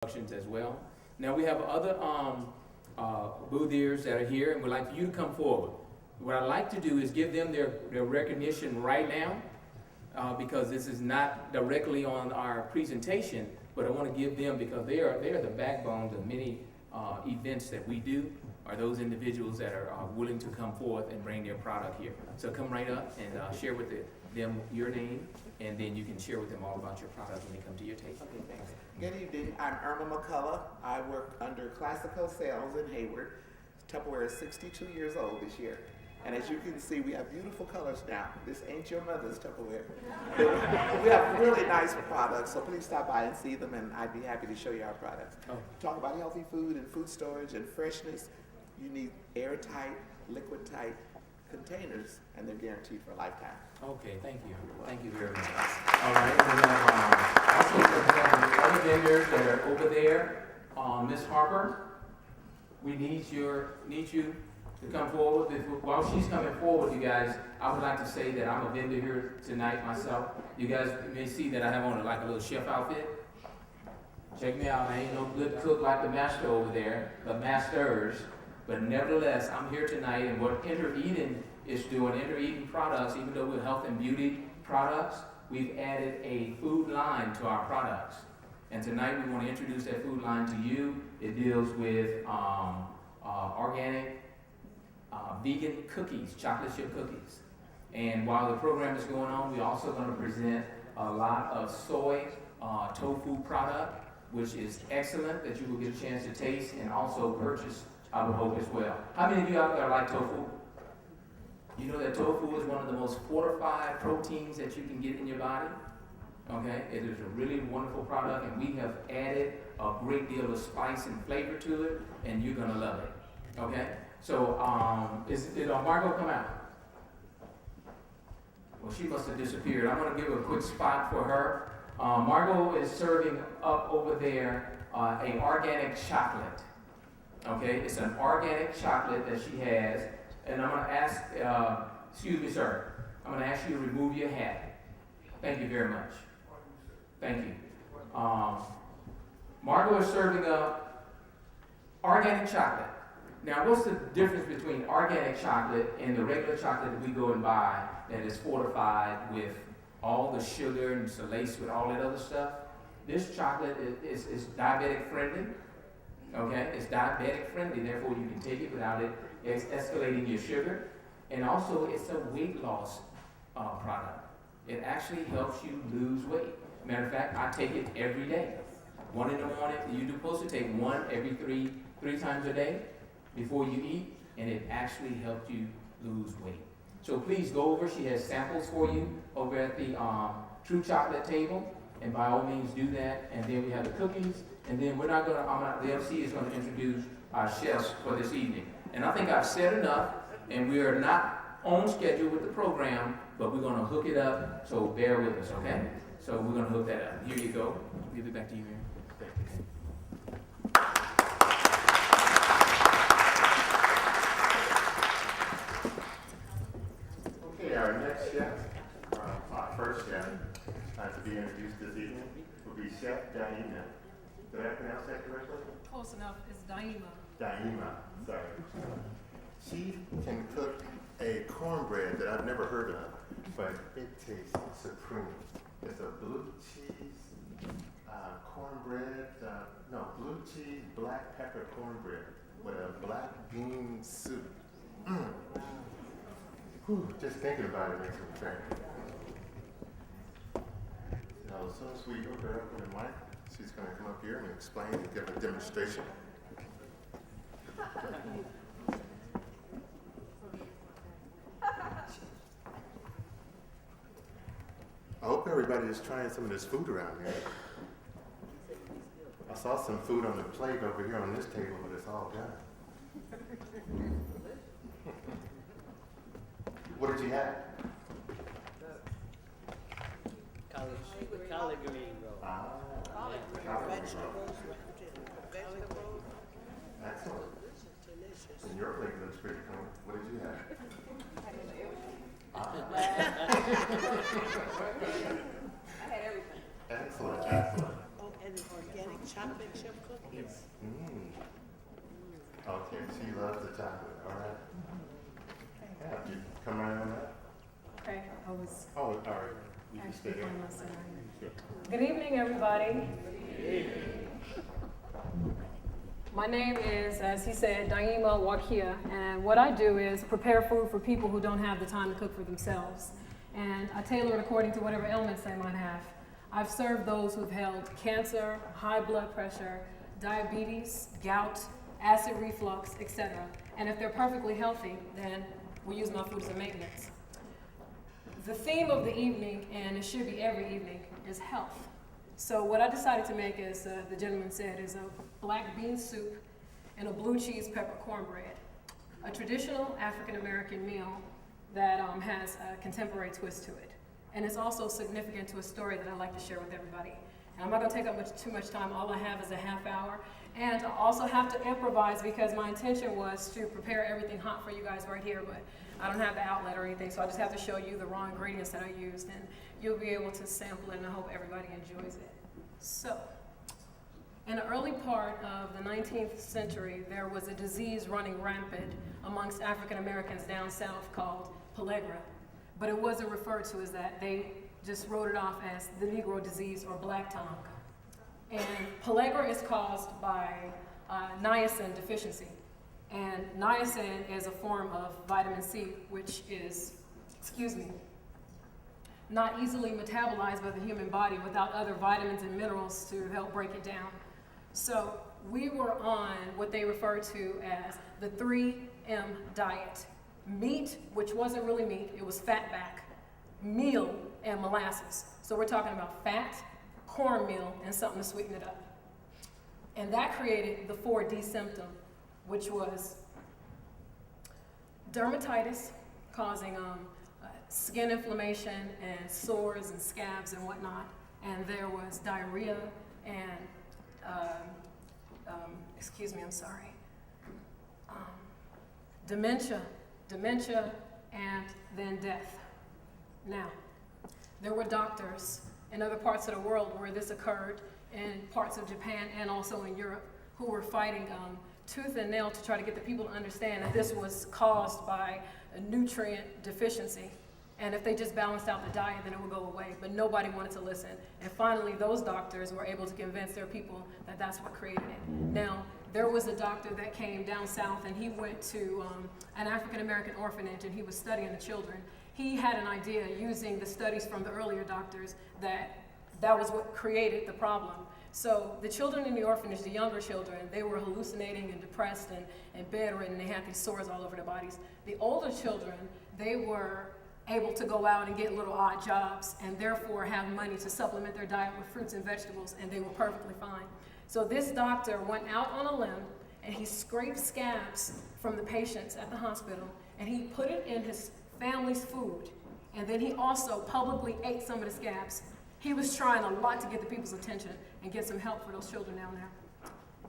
productions as well. Now we have other boothers that are here, and we'd like you to come forward. What I'd like to do is give them their recognition right now, because this is not directly on our presentation, but I want to give them, because they are the backbones of many events that we do, are those individuals that are willing to come forth and bring their product here. So come right up and share with them your name, and then you can share with them all about your product when they come to your table. Okay, thanks. Good evening. I'm Irma McCullough. I work under Classical Sales in Hayward. Tupperware is 62 years old this year. And as you can see, we have beautiful colors now. This ain't your mother's Tupperware. We have really nice products, so please stop by and see them, and I'd be happy to show you our products. Oh. Talk about healthy food and food storage and freshness. You need airtight, liquid-tight containers, and they're guaranteed for a lifetime. Okay, thank you. Thank you very much. All right, we have also the other vendors that are over there. Ms. Harper, we need you to come forward. While she's coming forward, you guys, I would like to say that I'm a vendor here tonight myself. You guys may see that I have on like a little chef outfit. Check me out. I ain't no good cook like the master over there, the masters. But nevertheless, I'm here tonight, and what Enter Eden is doing, Enter Eden products, even though we're health and beauty products, we've added a food line to our products. And tonight we want to introduce that food line to you. It deals with organic, vegan cookies, chocolate chip cookies. And while the program is going on, we're also going to present a lot of soy tofu product, which is excellent, that you will get a chance to taste and also purchase, I would hope, as well. How many of you out there like tofu? You know that tofu is one of the most fortified proteins that you can get in your body. Okay, it is a really wonderful product, and we have added a great deal of spice and flavor to it, and you're gonna love it. Okay, so did Margot come out? Well, she must have disappeared. I'm gonna give a quick spot for her. Margot is serving up over there an organic chocolate. Okay, it's an organic chocolate that she has, and I'm going to ask, excuse me, sir, I'm going to ask you to remove your hat. Thank you very much. Thank you. Margot is serving up organic chocolate. Now, what's the difference between organic chocolate and the regular chocolate that we go and buy that is fortified with all the sugar and it's laced with all that other stuff? This chocolate is diabetic friendly. Okay, it's diabetic friendly, therefore you can take it without it escalating your sugar. And also, it's a weight loss product. It actually helps you lose weight. Matter of fact, I take it every day. One in the morning, you're supposed to take one every three times a day before you eat, and it actually helps you lose weight. So please go over. She has samples for you over at the True Chocolate table, and by all means do that. And then we have the cookies. And then the MC is going to introduce our chefs for this evening. And I think I've said enough, and we are not on schedule with the program, but we're going to hook it up, so bear with us, okay? So we're going to hook that up. Here you go. I'll give it back to you, Mary. Okay, our next chef, our first chef, to be introduced this evening will be Chef Daima. Did I pronounce that correctly? Close enough. It's Daima. Daima, sorry. She can cook a cornbread that I've never heard of, but it tastes supreme. It's a blue cheese cornbread, blue cheese black pepper cornbread with a black bean soup. Whew, just thinking about it makes me crazy. Now, as soon as we hook her up with the mic, she's going to come up here and explain and give a demonstration. I hope everybody is trying some of this food around here. I saw some food on the plate over here on this table, but it's all gone. What did you have? Collard green roll. Vegetables. Excellent. And your plate looks pretty clean. What did you have? I had everything. Excellent, excellent. Oh, and an organic chocolate chip cookies. Okay, she loves the chocolate, all right. Yeah, you come right on that. Okay, I was Oh, all right. You can stay actually there. on my side. Good evening, everybody. My name is, as he said, Daima Wakia, and what I do is prepare food for people who don't have the time to cook for themselves. And I tailor it according to whatever ailments they might have. I've served those who've held cancer, high blood pressure, diabetes, gout, acid reflux, etc. And if they're perfectly healthy, then we use my food as a maintenance. The theme of the evening, and it should be every evening, is health. So what I decided to make, as the gentleman said, is a black bean soup and a blue cheese pepper cornbread. A traditional African-American meal that has a contemporary twist to it. And it's also significant to a story that I'd like to share with everybody. And I'm not gonna take up too much time. All I have is a half hour. And I also have to improvise because my intention was to prepare everything hot for you guys right here, but I don't have the outlet or anything, so I just have to show you the raw ingredients that I used, and you'll be able to sample it, and I hope everybody enjoys it. So, in the early part of the 19th century, there was a disease running rampant amongst African Americans down south called pellagra, but it wasn't referred to as that. They just wrote it off as the Negro disease or black tongue. And pellagra is caused by niacin deficiency. And niacin is a form of vitamin C, which is, not easily metabolized by the human body without other vitamins and minerals to help break it down. So we were on what they refer to as the 3M diet. Meat, which wasn't really meat, it was fatback, meal, and molasses. So we're talking about fat, cornmeal, and something to sweeten it up. And that created the 4D symptom, which was dermatitis, causing skin inflammation and sores and scabs and whatnot. And there was diarrhea and, dementia, and then death. Now, there were doctors in other parts of the world where this occurred, in parts of Japan and also in Europe, who were fighting tooth and nail to try to get the people to understand that this was caused by a nutrient deficiency. And if they just balanced out the diet, then it would go away. But nobody wanted to listen. And finally, those doctors were able to convince their people that that's what created it. Now, there was a doctor that came down south, and he went to an African-American orphanage, and he was studying the children. He had an idea, using the studies from the earlier doctors, that was what created the problem. So the children in the orphanage, the younger children, they were hallucinating and depressed and bedridden. They had these sores all over their bodies. The older children, they were able to go out and get little odd jobs and therefore have money to supplement their diet with fruits and vegetables, and they were perfectly fine. So this doctor went out on a limb, and he scraped scabs from the patients at the hospital, and he put it in his family's food, and then he also publicly ate some of the scabs. He was trying a lot to get the people's attention and get some help for those children down there.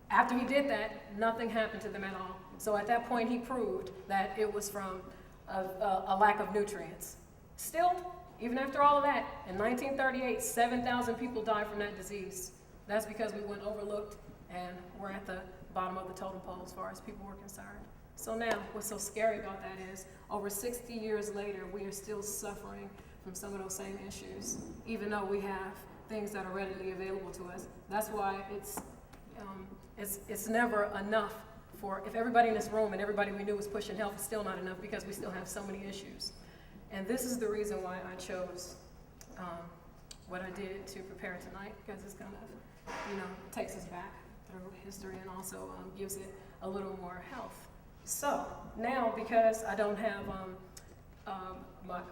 After he did that, nothing happened to them at all. So at that point, he proved that it was from a lack of nutrients. Still, even after all of that, in 1938, 7,000 people died from that disease. That's because we went overlooked, and we're at the bottom of the totem pole as far as people were concerned. So now, what's so scary about that is, over 60 years later, we are still suffering from some of those same issues, even though we have things that are readily available to us. That's why it's never enough for, if everybody in this room and everybody we knew was pushing health, it's still not enough because we still have so many issues. And this is the reason why I chose what I did to prepare tonight, because it's kind of, takes us back through history and also gives it a little more health. So now, because I don't have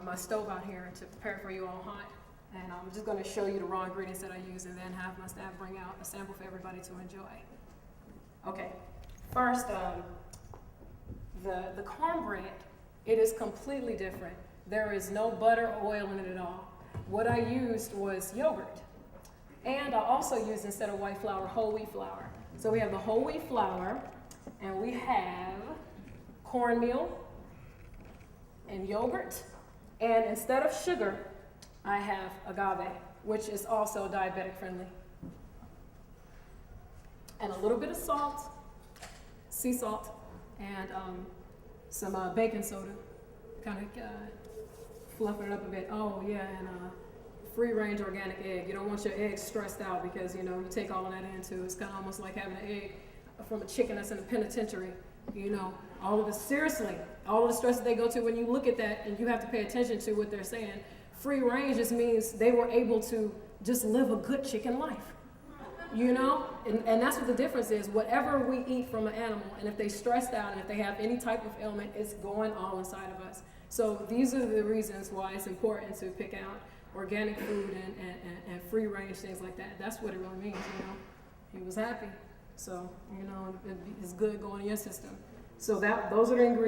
my stove out here to prepare for you all hot, and I'm just going to show you the raw ingredients that I use and then have my staff bring out a sample for everybody to enjoy. Okay, first, the cornbread, it is completely different. There is no butter or oil in it at all. What I used was yogurt. And I also used, instead of white flour, whole wheat flour. So we have the whole wheat flour, and we have cornmeal and yogurt. And instead of sugar, I have agave, which is also diabetic friendly. and a little bit of salt, sea salt, and some baking soda, kind of fluffing it up a bit. Oh yeah, and free range organic egg. You don't want your eggs stressed out because you know you take all of that into. It's kind of almost like having an egg from a chicken that's in the penitentiary. You know, all of the seriously, all of the stress that they go to when you look at that and you have to pay attention to what they're saying. Free range just means they were able to just live a good chicken life. You know, and that's what the difference is. Whatever we eat from an animal, and if they stressed out and if they have any type of ailment, it's going all inside of us. So these are the reasons why it's important to pick out organic food and free range, things like that. That's what it really means, you know. He was happy. So, you know, it's good going in your system. So those are the ingredients.